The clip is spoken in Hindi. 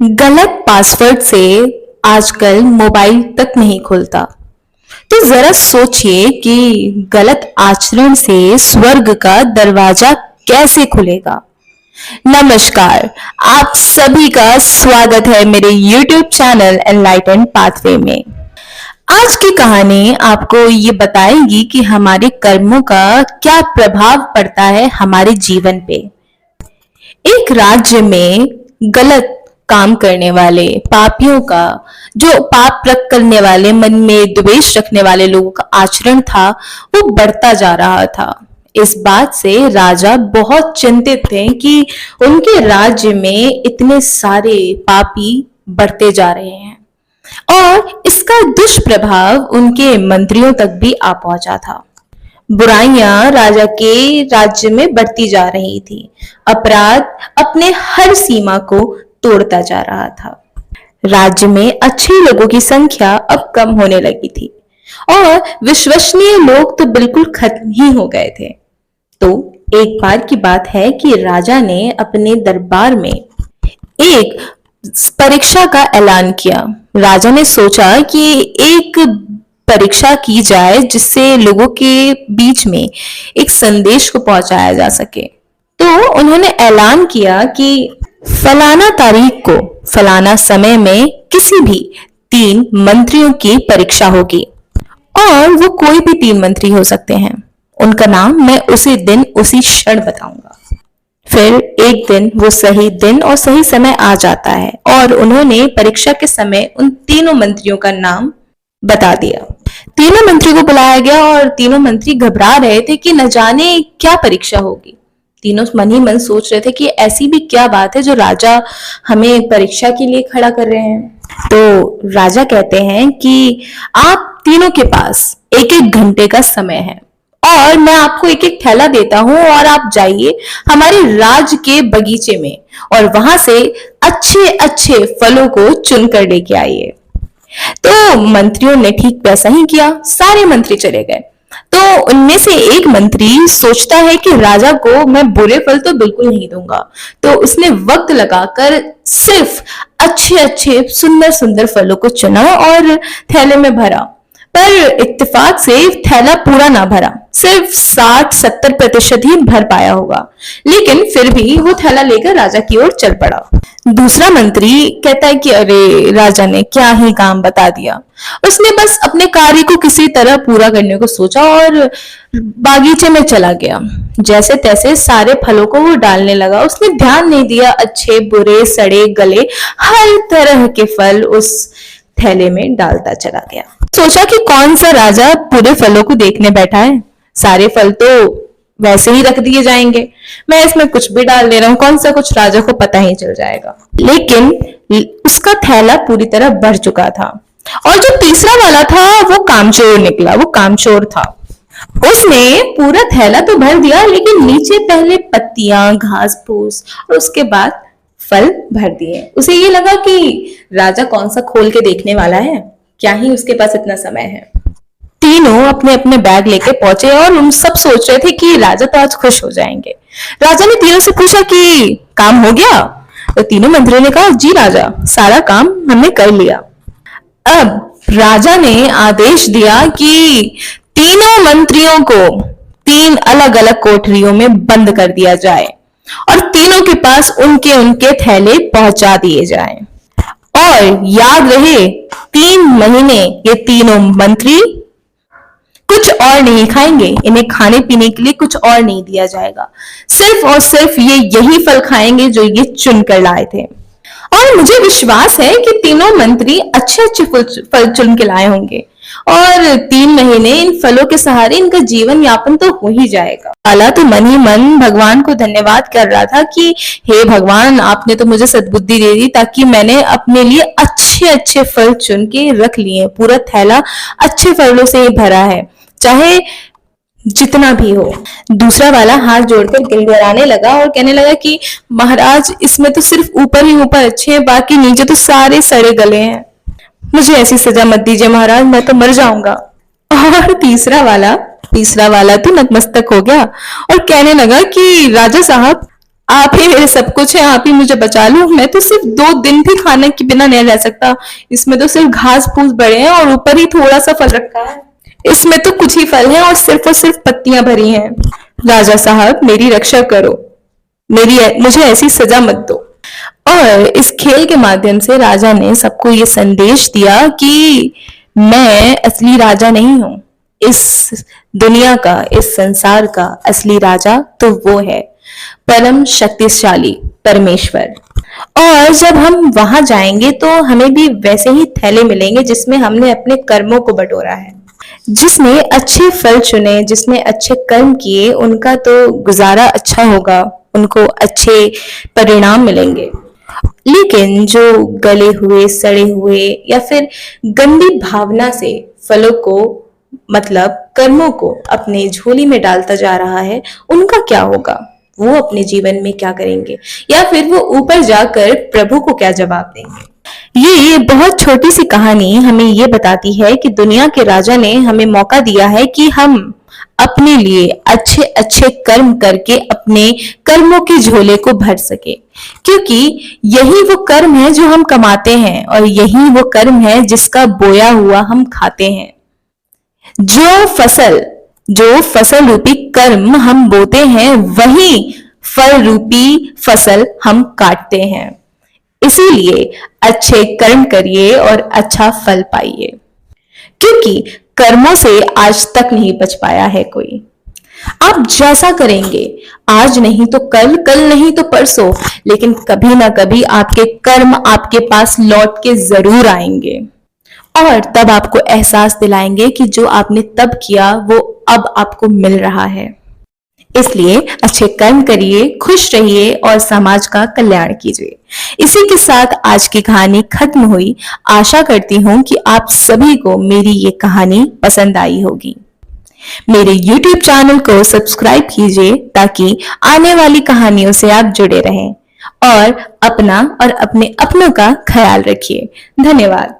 गलत पासवर्ड से आजकल मोबाइल तक नहीं खुलता। तो जरा सोचिए कि गलत आचरण से स्वर्ग का दरवाजा कैसे खुलेगा। नमस्कार, आप सभी का स्वागत है मेरे YouTube चैनल एनलाइटन पाथवे में। आज की कहानी आपको ये बताएगी कि हमारे कर्मों का क्या प्रभाव पड़ता है हमारे जीवन पे। एक राज्य में गलत काम करने वाले पापियों का, जो पाप करने वाले, मन में द्वेष रखने वाले लोगों का आचरण था, वो बढ़ता जा रहा था। इस बात से राजा बहुत चिंतित थे कि उनके राज्य में इतने सारे पापी बढ़ते जा रहे हैं और इसका दुष्प्रभाव उनके मंत्रियों तक भी आ पहुंचा था। बुराइयां राजा के राज्य में बढ़ती जा रही थी। अपराध अपने हर सीमा को तोड़ता जा रहा था। राज्य में अच्छे लोगों की संख्या अब कम होने लगी थी और विश्वसनीय लोग तो बिल्कुल खत्म ही हो गए थे। तो एक बार की बात है कि राजा ने अपने दरबार में एक परीक्षा का ऐलान किया। राजा ने सोचा कि एक परीक्षा की जाए जिससे लोगों के बीच में एक संदेश को पहुंचाया जा सके। तो उन्होंने ऐलान किया कि फलाना तारीख को फलाना समय में किसी भी 3 मंत्रियों की परीक्षा होगी और वो कोई भी 3 मंत्री हो सकते हैं। उनका नाम मैं उसी दिन उसी क्षण बताऊंगा। फिर एक दिन वो सही दिन और सही समय आ जाता है और उन्होंने परीक्षा के समय उन तीनों मंत्रियों का नाम बता दिया। तीनों मंत्री को बुलाया गया और तीनों मंत्री घबरा रहे थे कि न जाने क्या परीक्षा होगी। तीनों मन ही मन सोच रहे थे कि ऐसी भी क्या बात है जो राजा हमें परीक्षा के लिए खड़ा कर रहे हैं। तो राजा कहते हैं कि आप तीनों के पास 1-1 घंटे का समय है और मैं आपको 1-1 थैला देता हूं और आप जाइए हमारे राज्य के बगीचे में और वहां से अच्छे अच्छे फलों को चुन कर लेके आइए। तो मंत्रियों ने ठीक वैसा ही किया। सारे मंत्री चले गए। तो उनमें से एक मंत्री सोचता है कि राजा को मैं बुरे फल तो बिल्कुल नहीं दूंगा। तो उसने वक्त लगाकर सिर्फ अच्छे अच्छे सुंदर सुंदर फलों को चुना और थैले में भरा। पर इत्तेफाक से थैला पूरा ना भरा, सिर्फ 60-70% ही भर पाया होगा। लेकिन फिर भी वो थैला लेकर राजा की ओर चल पड़ा। दूसरा मंत्री कहता है कि अरे, राजा ने क्या ही काम बता दिया। उसने बस अपने कार्य को किसी तरह पूरा करने को सोचा और बागीचे में चला गया। जैसे तैसे सारे फलों को वो डालने लगा। उसने ध्यान नहीं दिया, अच्छे बुरे सड़े गले हर तरह के फल उस थैले में डालता चला गया। सोचा कि कौन सा राजा पूरे फलों को देखने बैठा है, सारे फल तो वैसे ही रख दिए जाएंगे। मैं इसमें कुछ भी डाल दे रहा हूँ, कौन सा कुछ राजा को पता ही चल जाएगा। लेकिन उसका थैला पूरी तरह भर चुका था और जो तीसरा वाला था वो कामचोर निकला। वो कामचोर था। उसने पूरा थैला तो भर दिया लेकिन नीचे पहले पत्तियां, घास फूस और उसके बाद फल भर दिए। उसे ये लगा कि राजा कौन सा खोल के देखने वाला है, क्या ही उसके पास इतना समय है। तीनों अपने अपने बैग लेके पहुंचे और उन सब सोच रहे थे कि राजा तो आज खुश हो जाएंगे। राजा ने तीनों से पूछा कि काम हो गया? तो तीनों मंत्रियों ने कहा, जी राजा, सारा काम हमने कर लिया। अब राजा ने आदेश दिया कि तीनों मंत्रियों को 3 अलग अलग कोठरियों में बंद कर दिया जाए और तीनों के पास उनके उनके थैले पहुंचा दिए जाएं। और याद रहे, 3 महीने ये तीनों मंत्री कुछ और नहीं खाएंगे। इन्हें खाने पीने के लिए कुछ और नहीं दिया जाएगा। सिर्फ और सिर्फ ये यही फल खाएंगे जो ये चुन कर लाए थे। और मुझे विश्वास है कि तीनों मंत्री अच्छे अच्छे फल चुन के लाए होंगे और 3 महीने इन फलों के सहारे इनका जीवन यापन तो हो ही जाएगा। वाला तो मन ही मन भगवान को धन्यवाद कर रहा था कि हे भगवान, आपने तो मुझे सद्बुद्धि दे दी ताकि मैंने अपने लिए अच्छे अच्छे फल चुन के रख लिए। पूरा थैला अच्छे फलों से ही भरा है, चाहे जितना भी हो। दूसरा वाला हाथ जोड़कर गिड़गिड़ाने लगा और कहने लगा कि महाराज, इसमें तो सिर्फ ऊपर ही ऊपर अच्छे हैं, बाकी नीचे तो सारे सड़े गले हैं। मुझे ऐसी सजा मत दीजिए महाराज, मैं तो मर जाऊंगा। और तीसरा वाला तो नतमस्तक हो गया और कहने लगा कि राजा साहब, आप ही मेरे सब कुछ है, आप ही मुझे बचा लो। मैं तो सिर्फ 2 दिन भी खाने के बिना नहीं रह सकता। इसमें तो सिर्फ घास फूस बड़े हैं और ऊपर ही थोड़ा सा फल रखा है। इसमें तो कुछ ही फल है और सिर्फ पत्तियां भरी हैं। राजा साहब, मेरी रक्षा करो, मेरी मुझे ऐसी सजा मत दो। और इस खेल के माध्यम से राजा ने सबको ये संदेश दिया कि मैं असली राजा नहीं हूं। इस दुनिया का, इस संसार का असली राजा तो वो है परम शक्तिशाली परमेश्वर। और जब हम वहां जाएंगे तो हमें भी वैसे ही थैले मिलेंगे जिसमें हमने अपने कर्मों को बटोरा है। जिसने अच्छे फल चुने, जिसने अच्छे कर्म किए, उनका तो गुजारा अच्छा होगा, उनको अच्छे परिणाम मिलेंगे। लेकिन जो गले हुए, सड़े हुए या फिर गंदी भावना से फलों को, मतलब कर्मों को अपने झोली में डालता जा रहा है, उनका क्या होगा? वो अपने जीवन में क्या करेंगे, या फिर वो ऊपर जाकर प्रभु को क्या जवाब देंगे? ये बहुत छोटी सी कहानी हमें ये बताती है कि दुनिया के राजा ने हमें मौका दिया है कि हम अपने लिए अच्छे अच्छे कर्म करके अपने कर्मों के झोले को भर सके, क्योंकि यही वो कर्म है जो हम कमाते हैं और यही वो कर्म है जिसका बोया हुआ हम खाते हैं। जो फसल रूपी कर्म हम बोते हैं, वही फल रूपी फसल हम काटते हैं। इसीलिए अच्छे कर्म करिए और अच्छा फल पाइए, क्योंकि कर्मों से आज तक नहीं बच पाया है कोई। आप जैसा करेंगे, आज नहीं तो कल, कल नहीं तो परसों, लेकिन कभी ना कभी आपके कर्म आपके पास लौट के जरूर आएंगे और तब आपको एहसास दिलाएंगे कि जो आपने तब किया वो अब आपको मिल रहा है। इसलिए अच्छे कर्म करिए, खुश रहिए और समाज का कल्याण कीजिए। इसी के साथ आज की कहानी खत्म हुई। आशा करती हूँ कि आप सभी को मेरी ये कहानी पसंद आई होगी। मेरे YouTube चैनल को सब्सक्राइब कीजिए ताकि आने वाली कहानियों से आप जुड़े रहें और अपना और अपने अपनों का ख्याल रखिए। धन्यवाद।